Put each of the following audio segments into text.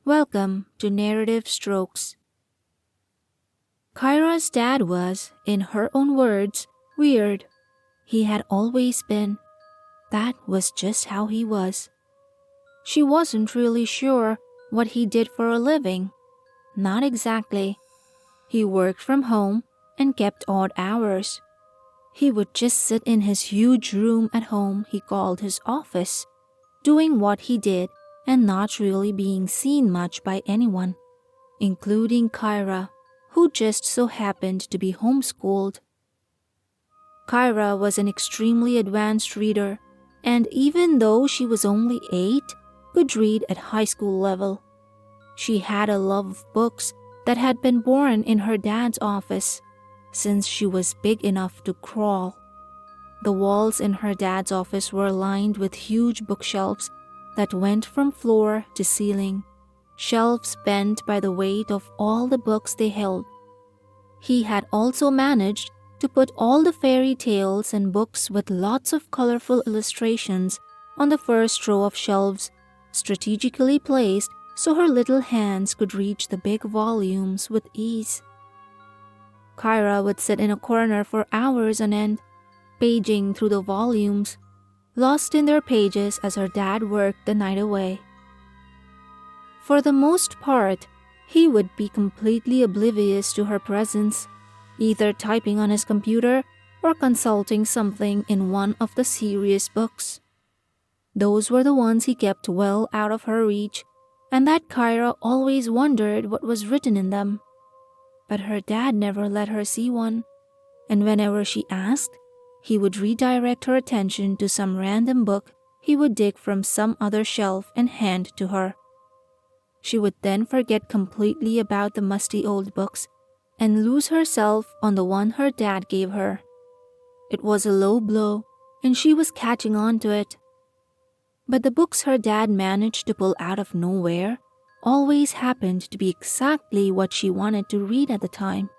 Welcome to Narrative Strokes. Kyra's dad was, in her own words, weird. He had always been. That was just how he was. She wasn't really sure what he did for a living. Not exactly. He worked from home and kept odd hours. He would just sit in his huge room at home he called his office, doing what he did and not really being seen much by anyone, including Kyra, who just so happened to be homeschooled. Kyra was an extremely advanced reader, and even though she was only 8, could read at high school level. She had a love of books that had been born in her dad's office since she was big enough to crawl. The walls in her dad's office were lined with huge bookshelves that went from floor to ceiling, shelves bent by the weight of all the books they held. He had also managed to put all the fairy tales and books with lots of colorful illustrations on the first row of shelves, strategically placed so her little hands could reach the big volumes with ease. Kyra would sit in a corner for hours on end, paging through the volumes, lost in their pages as her dad worked the night away. For the most part, he would be completely oblivious to her presence, either typing on his computer or consulting something in one of the serious books. Those were the ones he kept well out of her reach, and that Kyra always wondered what was written in them. But her dad never let her see one, and whenever she asked, he would redirect her attention to some random book he would dig from some other shelf and hand to her. She would then forget completely about the musty old books and lose herself on the one her dad gave her. It was a low blow, and she was catching on to it. But the books her dad managed to pull out of nowhere always happened to be exactly what she wanted to read at the time,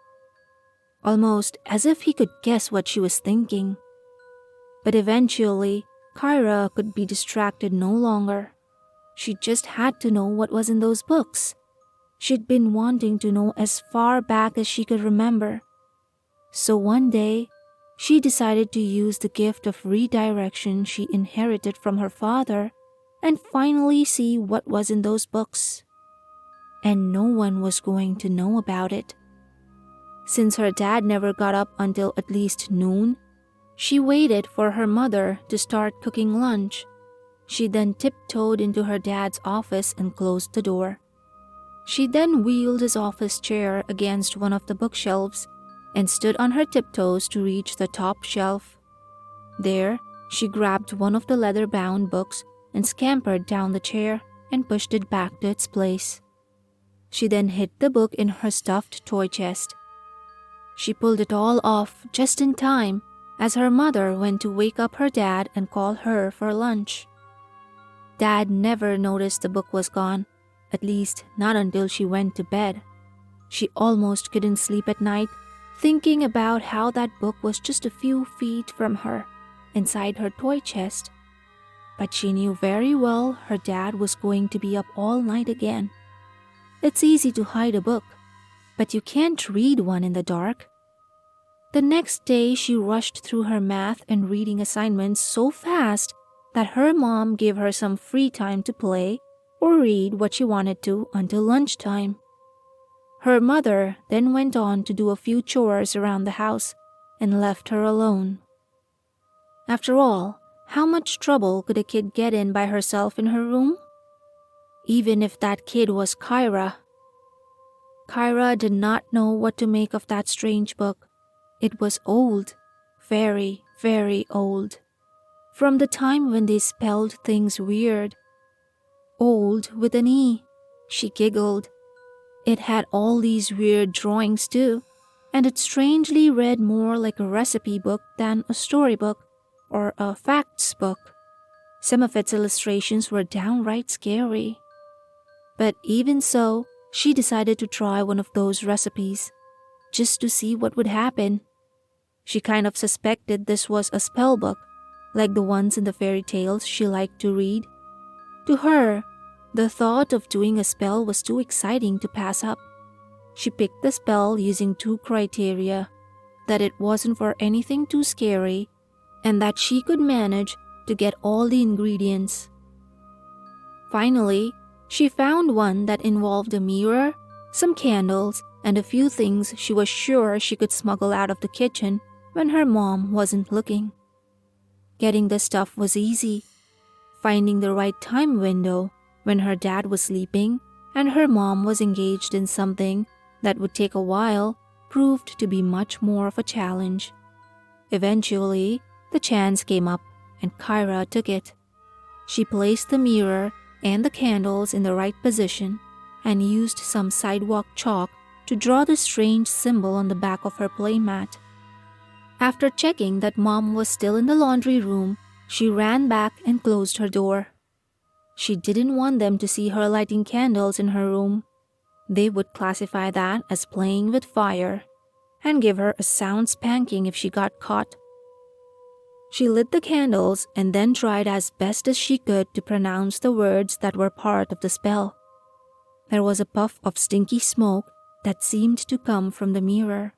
almost as if he could guess what she was thinking. But eventually, Kyra could be distracted no longer. She just had to know what was in those books. She'd been wanting to know as far back as she could remember. So one day, she decided to use the gift of redirection she inherited from her father and finally see what was in those books. And no one was going to know about it. Since her dad never got up until at least noon, she waited for her mother to start cooking lunch. She then tiptoed into her dad's office and closed the door. She then wheeled his office chair against one of the bookshelves and stood on her tiptoes to reach the top shelf. There, she grabbed one of the leather-bound books and scampered down the chair and pushed it back to its place. She then hid the book in her stuffed toy chest. She pulled it all off just in time as her mother went to wake up her dad and call her for lunch. Dad never noticed the book was gone, at least not until she went to bed. She almost couldn't sleep at night, thinking about how that book was just a few feet from her, inside her toy chest. But she knew very well her dad was going to be up all night again. It's easy to hide a book, but you can't read one in the dark. The next day, she rushed through her math and reading assignments so fast that her mom gave her some free time to play or read what she wanted to until lunchtime. Her mother then went on to do a few chores around the house and left her alone. After all, how much trouble could a kid get in by herself in her room? Even if that kid was Kyra. Kyra did not know what to make of that strange book. It was old, very, very old. From the time when they spelled things weird. Old with an E, she giggled. It had all these weird drawings too, and it strangely read more like a recipe book than a storybook or a facts book. Some of its illustrations were downright scary. But even so, she decided to try one of those recipes, just to see what would happen. She kind of suspected this was a spell book, like the ones in the fairy tales she liked to read. To her, The thought of doing a spell was too exciting to pass up. She picked the spell using 2 criteria: that it wasn't for anything too scary, and that she could manage to get all the ingredients. Finally, she found one that involved a mirror, some candles, and a few things she was sure she could smuggle out of the kitchen when her mom wasn't looking. Getting the stuff was easy. Finding the right time window, when her dad was sleeping and her mom was engaged in something that would take a while, proved to be much more of a challenge. Eventually, the chance came up and Kyra took it. She placed the mirror and the candles in the right position and used some sidewalk chalk to draw the strange symbol on the back of her playmat. After checking that mom was still in the laundry room, she ran back and closed her door. She didn't want them to see her lighting candles in her room. They would classify that as playing with fire and give her a sound spanking if she got caught. She lit the candles and then tried as best as she could to pronounce the words that were part of the spell. There was a puff of stinky smoke that seemed to come from the mirror,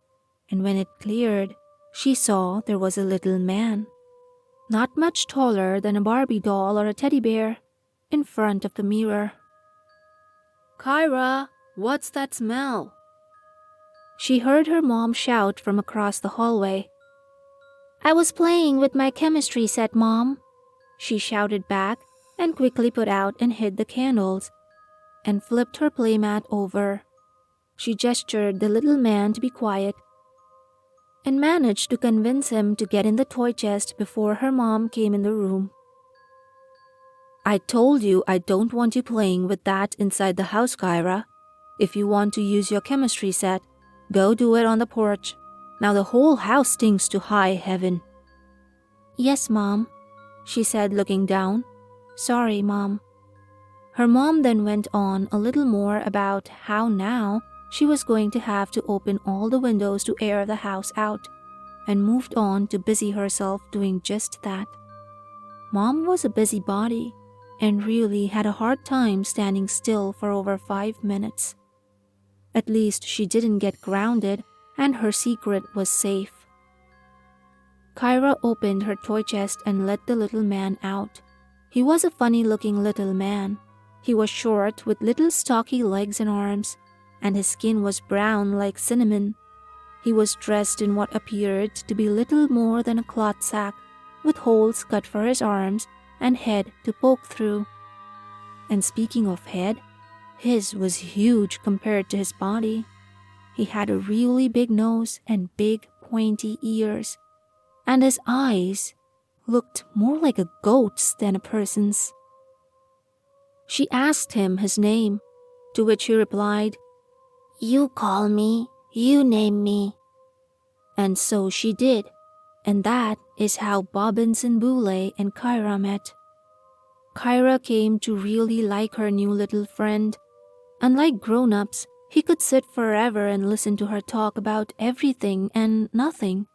and when it cleared, she saw there was a little man, not much taller than a Barbie doll or a teddy bear, in front of the mirror. "Kyra, what's that smell?" She heard her mom shout from across the hallway. "I was playing with my chemistry set, Mom," she shouted back and quickly put out and hid the candles and flipped her playmat over. She gestured the little man to be quiet and managed to convince him to get in the toy chest before her mom came in the room. "I told you I don't want you playing with that inside the house, Kyra. If you want to use your chemistry set, go do it on the porch. Now the whole house stinks to high heaven." "Yes, Mom," she said, looking down. "Sorry, Mom." Her mom then went on a little more about how now she was going to have to open all the windows to air the house out, and moved on to busy herself doing just that. Mom was a busybody and really had a hard time standing still for over 5 minutes. At least she didn't get grounded and her secret was safe. Kyra opened her toy chest and let the little man out. He was a funny-looking little man. He was short with little stocky legs and arms, and his skin was brown like cinnamon. He was dressed in what appeared to be little more than a cloth sack, with holes cut for his arms and head to poke through. And speaking of head, his was huge compared to his body. He had a really big nose and big pointy ears, and his eyes looked more like a goat's than a person's. She asked him his name, to which he replied, "You call me, you name me." And so she did, and that is how Bobinson Boolay and Kyra met. Kyra came to really like her new little friend. Unlike grown-ups, he could sit forever and listen to her talk about everything and nothing.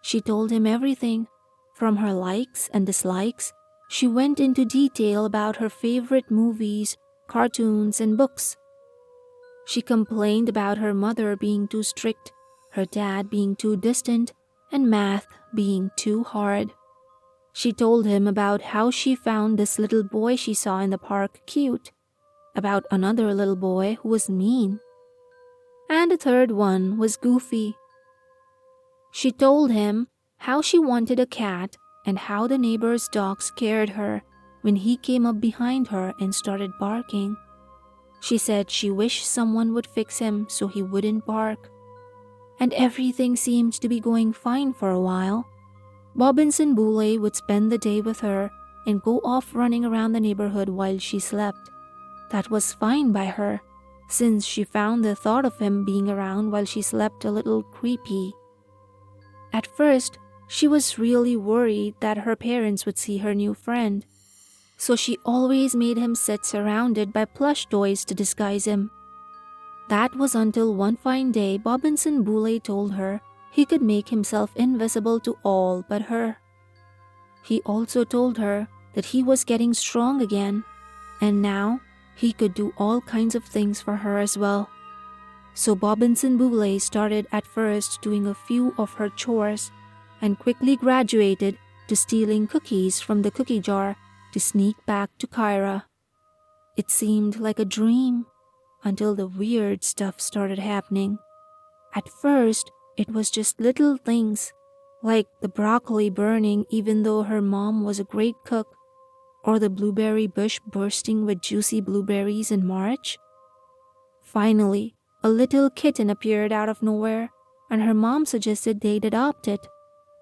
She told him everything, from her likes and dislikes. She went into detail about her favorite movies, cartoons, and books. She complained about her mother being too strict, her dad being too distant, and math being too hard. She told him about how she found this little boy she saw in the park cute, about another little boy who was mean, and a third one was goofy. She told him how she wanted a cat and how the neighbor's dog scared her when he came up behind her and started barking. She said she wished someone would fix him so he wouldn't bark. And everything seemed to be going fine for a while. Bobinson Boolay would spend the day with her and go off running around the neighborhood while she slept. That was fine by her, since she found the thought of him being around while she slept a little creepy. At first, she was really worried that her parents would see her new friend, so she always made him sit surrounded by plush toys to disguise him. That was until one fine day Bobinson Boolay told her he could make himself invisible to all but her. He also told her that he was getting strong again, and now He could do all kinds of things for her as well. So Bobinson Boolay started at first doing a few of her chores and quickly graduated to stealing cookies from the cookie jar to sneak back to Kyra. It seemed like a dream until the weird stuff started happening. At first, it was just little things, like the broccoli burning even though her mom was a great cook, or the blueberry bush bursting with juicy blueberries in March. Finally, a little kitten appeared out of nowhere, and her mom suggested they'd adopt it,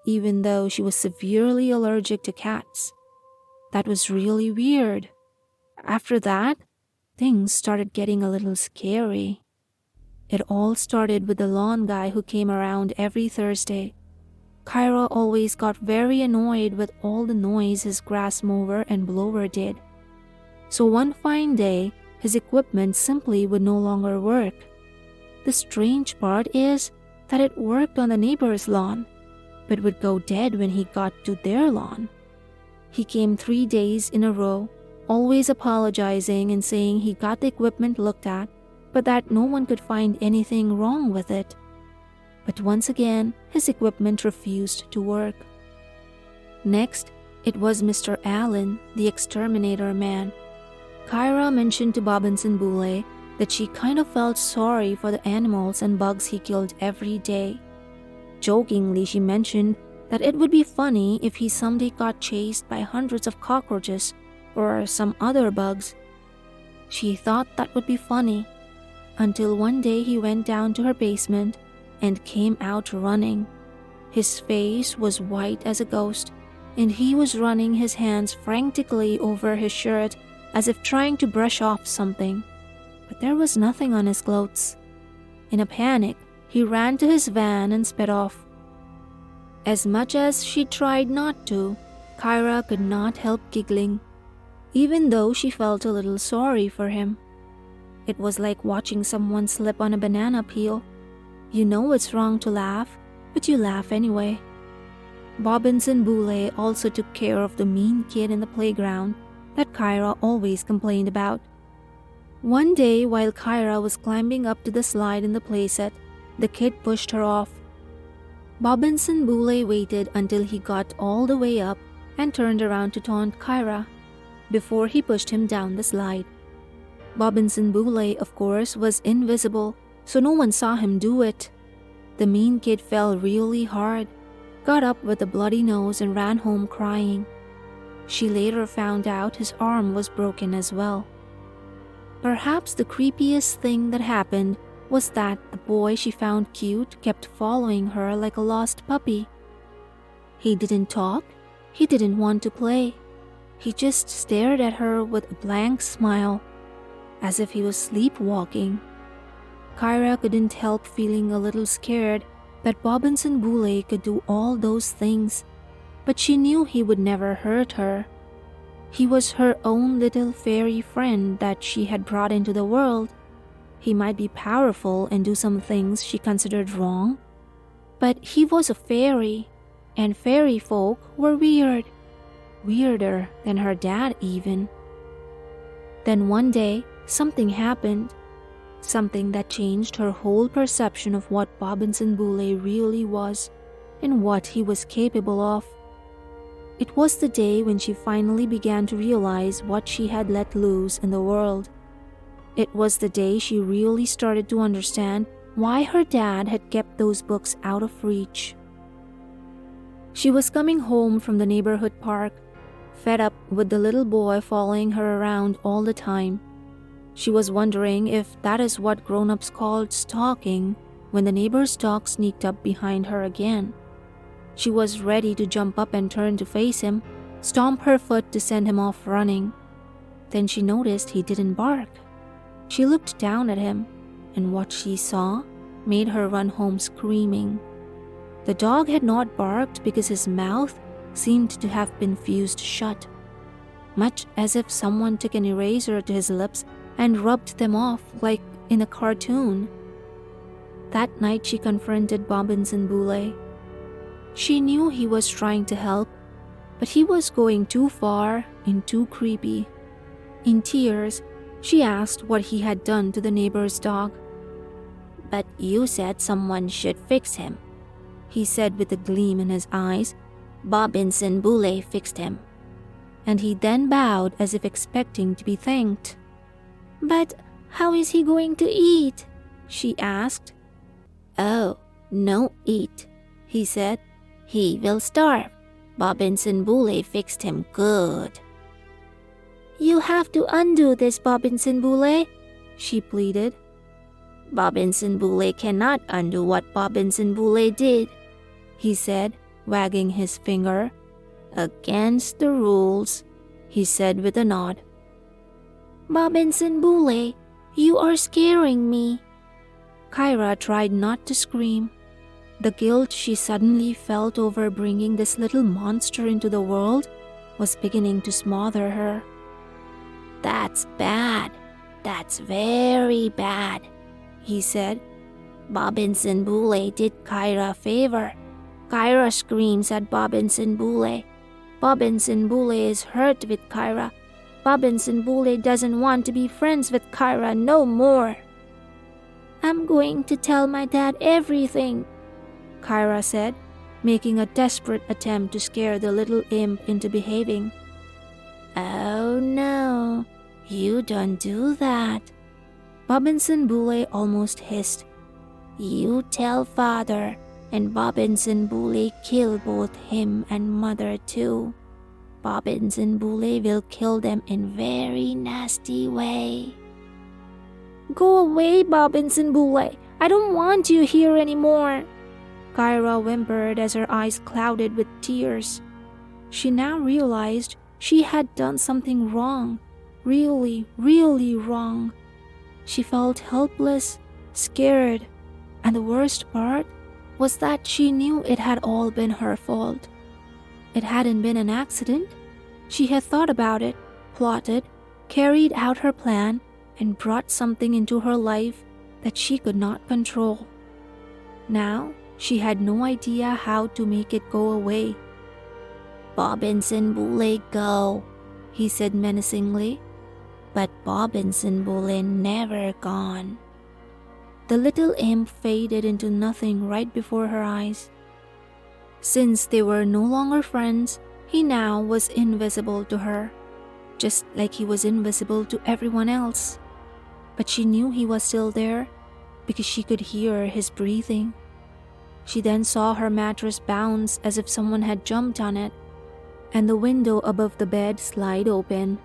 even though she was severely allergic to cats. That was really weird. After that, things started getting a little scary. It all started with the lawn guy who came around every Thursday. Kyra always got very annoyed with all the noise his grass mower and blower did. So one fine day, his equipment simply would no longer work. The strange part is that it worked on the neighbor's lawn, but would go dead when he got to their lawn. He came 3 days in a row, always apologizing and saying he got the equipment looked at, but that no one could find anything wrong with it. But once again, his equipment refused to work. Next, it was Mr. Allen, the exterminator man. Kyra mentioned to Bobinson Boolay that she kind of felt sorry for the animals and bugs he killed every day. Jokingly, she mentioned that it would be funny if he someday got chased by hundreds of cockroaches or some other bugs. She thought that would be funny, until one day he went down to her basement and came out running. His face was white as a ghost, and he was running his hands frantically over his shirt as if trying to brush off something. But there was nothing on his clothes. In a panic, he ran to his van and sped off. As much as she tried not to, Kyra could not help giggling, even though she felt a little sorry for him. It was like watching someone slip on a banana peel. You know it's wrong to laugh, but you laugh anyway. Bobinson Boolay also took care of the mean kid in the playground that Kyra always complained about. One day, while Kyra was climbing up to the slide in the playset, the kid pushed her off. Bobinson Boolay waited until he got all the way up and turned around to taunt Kyra before he pushed him down the slide. Bobinson Boolay, of course, was invisible, so no one saw him do it. The mean kid fell really hard, got up with a bloody nose and ran home crying. She later found out his arm was broken as well. Perhaps the creepiest thing that happened was that the boy she found cute kept following her like a lost puppy. He didn't talk, he didn't want to play. He just stared at her with a blank smile, as if he was sleepwalking. Kyra couldn't help feeling a little scared that Bobinson Boolay could do all those things, but she knew he would never hurt her. He was her own little fairy friend that she had brought into the world. He might be powerful and do some things she considered wrong, but he was a fairy, and fairy folk were weird. Weirder than her dad even. Then one day, something happened. Something that changed her whole perception of what Bobinson Boolay really was and what he was capable of. It was the day when she finally began to realize what she had let loose in the world. It was the day she really started to understand why her dad had kept those books out of reach. She was coming home from the neighborhood park, fed up with the little boy following her around all the time. She was wondering if that is what grown-ups called stalking when the neighbor's dog sneaked up behind her again. She was ready to jump up and turn to face him, stomp her foot to send him off running. Then she noticed he didn't bark. She looked down at him, and what she saw made her run home screaming. The dog had not barked because his mouth seemed to have been fused shut, much as if someone took an eraser to his lips and rubbed them off like in a cartoon. That night she confronted Bobinson Boolay. She knew he was trying to help, but he was going too far and too creepy. In tears, She asked what he had done to the neighbor's dog. "But you said someone should fix him," he said with a gleam in his eyes. "Bobinson Boolay fixed him." And he then bowed as if expecting to be thanked. "But how is he going to eat?" she asked. "Oh, no eat," he said. "He will starve. Bobinson Boolay fixed him good." "You have to undo this, Bobinson Boolay," she pleaded. "Bobinson Boolay cannot undo what Bobinson Boolay did," he said, wagging his finger. "Against the rules," he said with a nod. "Bobinson Boolay, you are scaring me." Kyra tried not to scream. The guilt she suddenly felt over bringing this little monster into the world was beginning to smother her. "That's bad. That's very bad," he said. "Bobinson Boolay did Kyra a favor. Kyra screams at Bobinson Boolay. Bobinson Boolay is hurt with Kyra. Bobinson Boolay doesn't want to be friends with Kyra no more." "I'm going to tell my dad everything," Kyra said, making a desperate attempt to scare the little imp into behaving. "Oh no, you don't do that," Bobinson Boolay almost hissed. "You tell father, and Bobinson Boolay kill both him and mother too. Bobinson Boolay will kill them in very nasty way." "Go away, Bobinson Boolay. I don't want you here anymore," Kyra whimpered as her eyes clouded with tears. She now realized she had done something wrong, really, really wrong. She felt helpless, scared, and the worst part was that she knew it had all been her fault. It hadn't been an accident. She had thought about it, plotted, carried out her plan, and brought something into her life that she could not control. Now, she had no idea how to make it go away. "Bobinson Boolay go," he said menacingly. "But Bobinson Boolay never gone." The little imp faded into nothing right before her eyes. Since they were no longer friends, he now was invisible to her, just like he was invisible to everyone else. But she knew he was still there because she could hear his breathing. She then saw her mattress bounce as if someone had jumped on it, and the window above the bed slide open.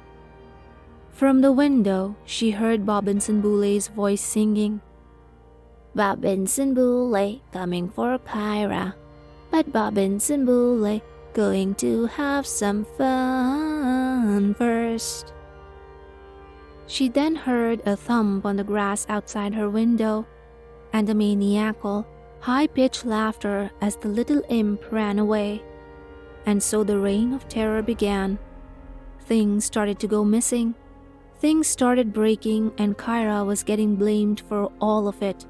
From the window, she heard Bobinson Boolay's voice singing, "Bobinson Boolay coming for Kyra, but Bobinson Boolay going to have some fun first." She then heard a thump on the grass outside her window, and a maniacal, high-pitched laughter as the little imp ran away. And so the reign of terror began. Things started to go missing. Things started breaking, and Kyra was getting blamed for all of it.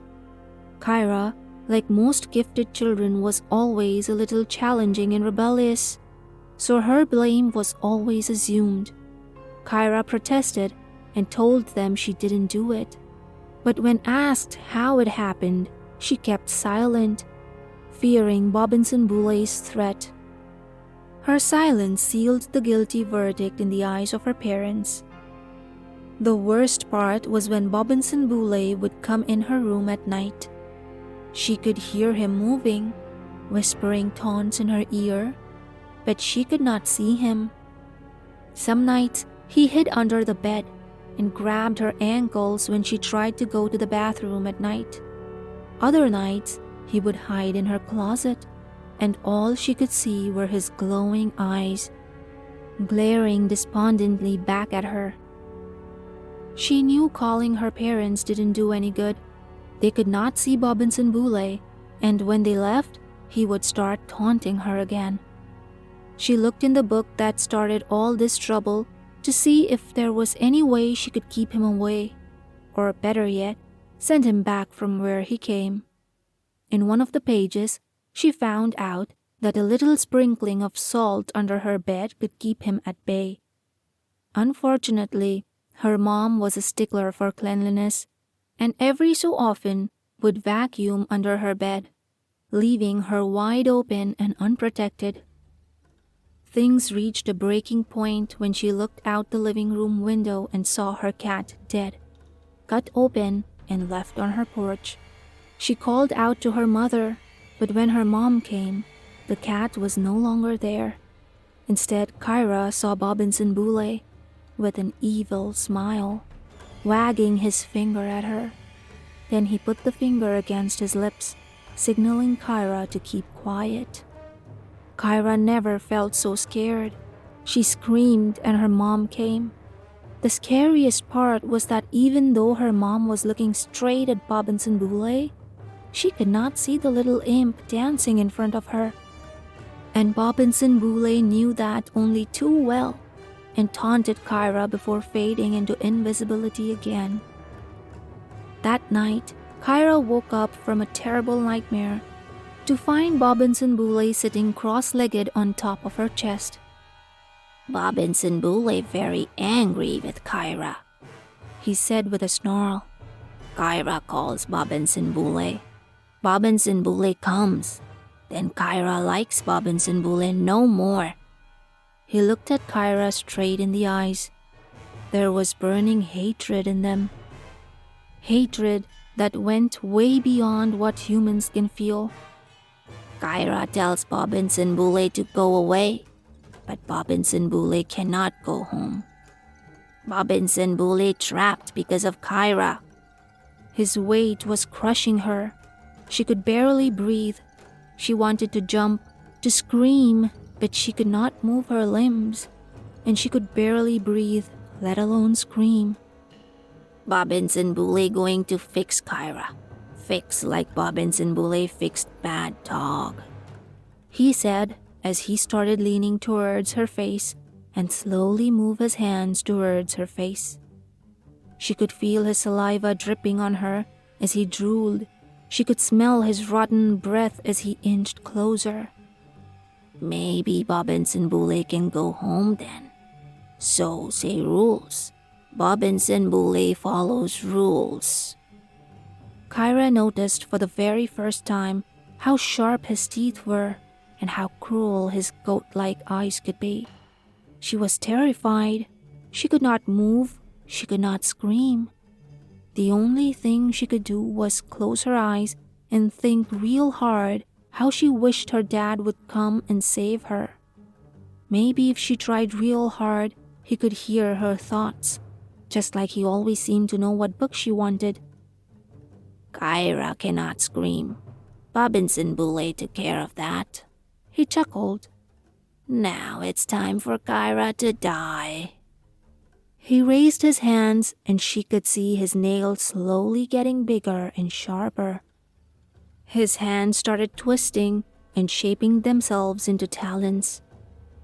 Kyra, like most gifted children, was always a little challenging and rebellious, so her blame was always assumed. Kyra protested and told them she didn't do it. But when asked how it happened, she kept silent, fearing Bobinson Boolay's threat. Her silence sealed the guilty verdict in the eyes of her parents. The worst part was when Bobinson Boolay would come in her room at night. She could hear him moving, whispering taunts in her ear, but she could not see him. Some nights, he hid under the bed and grabbed her ankles when she tried to go to the bathroom at night. Other nights, he would hide in her closet, and all she could see were his glowing eyes, glaring despondently back at her. She knew calling her parents didn't do any good. They could not see Bobinson Boolay, and when they left, he would start taunting her again. She looked in the book that started all this trouble to see if there was any way she could keep him away, or better yet, send him back from where he came. In one of the pages, she found out that a little sprinkling of salt under her bed could keep him at bay. Unfortunately, Her mom was a stickler for cleanliness, and every so often would vacuum under her bed, leaving her wide open and unprotected. Things reached a breaking point when she looked out the living room window and saw her cat dead, cut open and left on her porch. She called out to her mother, but when her mom came, the cat was no longer there. Instead, Kyra saw Bobinson Boolay with an evil smile, wagging his finger at her. Then he put the finger against his lips, signaling Kyra to keep quiet. Kyra never felt so scared. She screamed and her mom came. The scariest part was that even though her mom was looking straight at Bobinson Boolay, she could not see the little imp dancing in front of her. And Bobinson Boolay knew that only too well and taunted Kyra before fading into invisibility again. That night, Kyra woke up from a terrible nightmare to find Bobinson Boolay sitting cross-legged on top of her chest. Bobinson Boolay very angry with Kyra, he said with a snarl. Kyra calls Bobinson Boolay. Bobinson Boolay comes. Then Kyra likes Bobinson Boolay no more. He looked at Kyra straight in the eyes. There was burning hatred in them. Hatred that went way beyond what humans can feel. Kyra tells Bobinson Boolay to go away, but Bobinson Boolay cannot go home. Bobinson Boolay trapped because of Kyra. His weight was crushing her. She could barely breathe. She wanted to jump, to scream, but she could not move her limbs, and she could barely breathe, let alone scream. Bobinson Boolay going to fix Kyra. Fix like Bobinson Boolay fixed Bad Dog, he said as he started leaning towards her face and slowly move his hands towards her face. She could feel his saliva dripping on her as he drooled. She could smell his rotten breath as he inched closer. Maybe Bobinson Boolay can go home then. So say rules. Bobinson Boolay follows rules. Kyra noticed for the very first time how sharp his teeth were and how cruel his goat-like eyes could be. She was terrified. She could not move. She could not scream. The only thing she could do was close her eyes and think real hard how she wished her dad would come and save her. Maybe if she tried real hard, he could hear her thoughts, just like he always seemed to know what book she wanted. Kyra cannot scream. Bobinson Boolay took care of that. He chuckled. Now it's time for Kyra to die. He raised his hands and she could see his nails slowly getting bigger and sharper. His hands started twisting and shaping themselves into talons.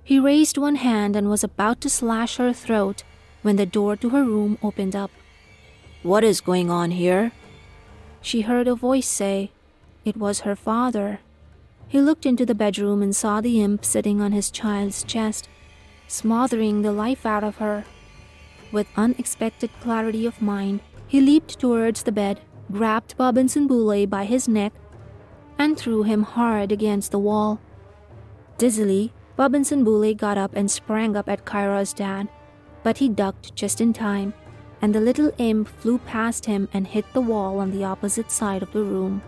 He raised one hand and was about to slash her throat when the door to her room opened up. What is going on here? She heard a voice say. It was her father. He looked into the bedroom and saw the imp sitting on his child's chest, smothering the life out of her. With unexpected clarity of mind, he leaped towards the bed, grabbed Bobinson Boolay by his neck, and threw him hard against the wall. Dizzily, Bobinson Boolay got up and sprang up at Kyra's dad, but he ducked just in time, and the little imp flew past him and hit the wall on the opposite side of the room.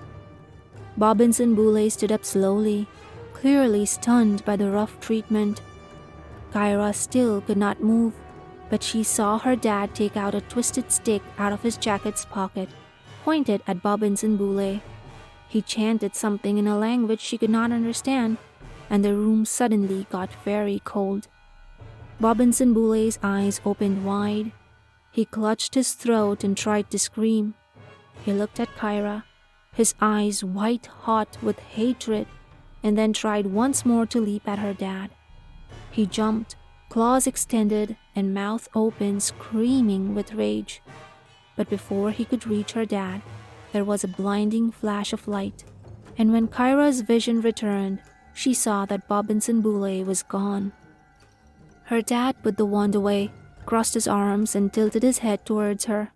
Bobinson Boolay stood up slowly, clearly stunned by the rough treatment. Kyra still could not move, but she saw her dad take out a twisted stick out of his jacket's pocket, pointed at Bobinson Boolay. He chanted something in a language she could not understand, and the room suddenly got very cold. Bobinson Boolay's eyes opened wide. He clutched his throat and tried to scream. He looked at Kyra, his eyes white-hot with hatred, and then tried once more to leap at her dad. He jumped, claws extended and mouth open, screaming with rage. But before he could reach her dad, there was a blinding flash of light, and when Kyra's vision returned, she saw that Bobinson Boolay was gone. Her dad put the wand away, crossed his arms, and tilted his head towards her.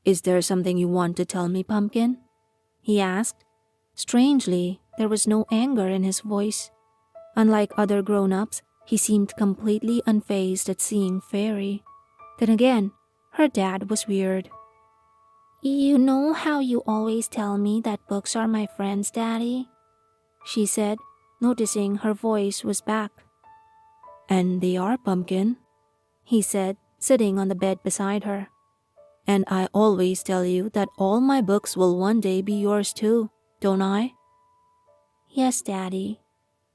"Is there something you want to tell me, Pumpkin?" he asked. Strangely, there was no anger in his voice. Unlike other grown-ups, he seemed completely unfazed at seeing Fairy. Then again, her dad was weird. You know how you always tell me that books are my friends, Daddy? She said, noticing her voice was back. "And they are, Pumpkin," he said, sitting on the bed beside her. "And I always tell you that all my books will one day be yours too, don't I?" "Yes, Daddy,"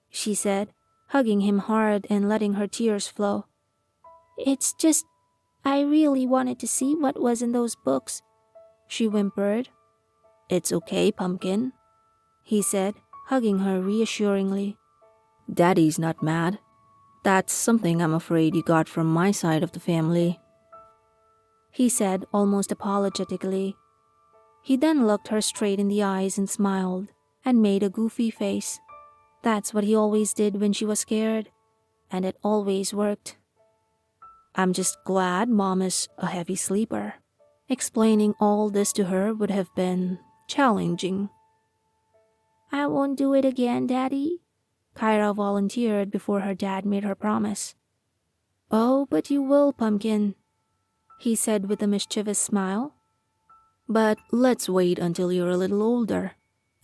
she said, hugging him hard and letting her tears flow. "It's just, I really wanted to see what was in those books," she whimpered. "It's okay, Pumpkin," he said, hugging her reassuringly. "Daddy's not mad. That's something I'm afraid you got from my side of the family," he said almost apologetically. He then looked her straight in the eyes and smiled, and made a goofy face. That's what he always did when she was scared, and it always worked. "I'm just glad Mom is a heavy sleeper." Explaining all this to her would have been challenging. "I won't do it again, Daddy," Kyra volunteered before her dad made her promise. "Oh, but you will, Pumpkin," he said with a mischievous smile. "But let's wait until you're a little older,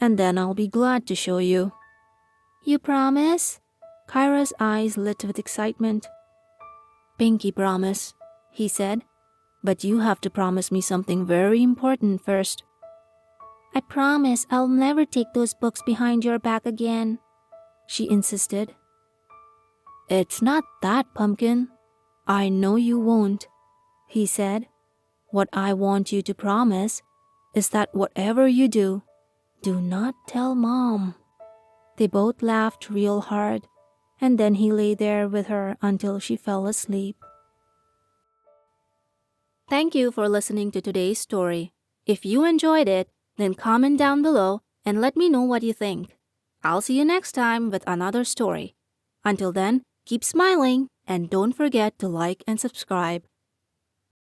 and then I'll be glad to show you." "You promise?" Kyra's eyes lit with excitement. "Pinky promise," he said. "But you have to promise me something very important first." "I promise I'll never take those books behind your back again," she insisted. "It's not that, Pumpkin. I know you won't," he said. "What I want you to promise is that whatever you do, do not tell Mom." They both laughed real hard, and then he lay there with her until she fell asleep. Thank you for listening to today's story. If you enjoyed it, then comment down below and let me know what you think. I'll see you next time with another story. Until then, keep smiling and don't forget to like and subscribe.